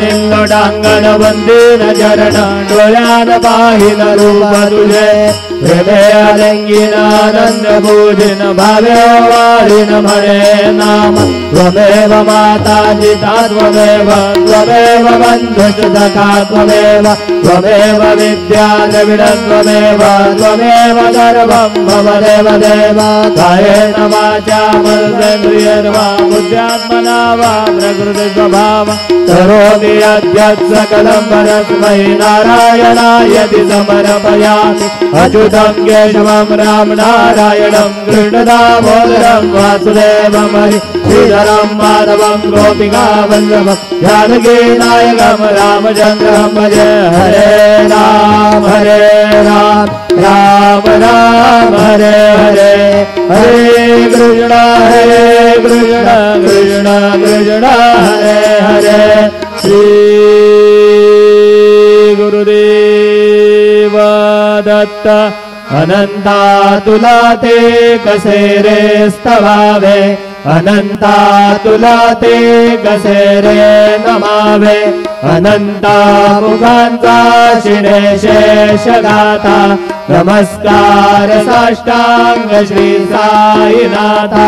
लिंगोटांगण वंदीन चरण डोळ्यान पाहिन रूप तुझे हृदय लिंगीन आनंद पूजिन भावे वारिन म्हणे नाम त्वमेव माता जिता त्वमेव त्वमेव बंधुश्च सखा त्वमेव त्वमेव विद्या द्रविड़ त्वमेव त्वमेव सर्वं मम देव देव कायेन वाचा मनसेन्द्रियर्वा बुद्ध्यात्मना वा प्रकृति स्वभाव करोमि यद्यत् सकलं परस्मै नारायणायति समर्पयामि अच्युतं केशवं राम नारायणं कृष्णदामोदरं वासुदेवं हरि श्रीधरं माधवं गोपिका वल्लभं जानकी नायकं रामचन्द्रं भजे हरे राम राम राम हरे हरे हरे कृष्ण कृष्ण कृष्ण हरे हरे श्री गुरुदेव दत्त अनंता तुला ते कसे रे स्तवावे अनंता तुला ते कसे रे नमावे अनंता मुखांचा शिणे शेष गाता नमस्कार साष्टांग श्री साईनाथा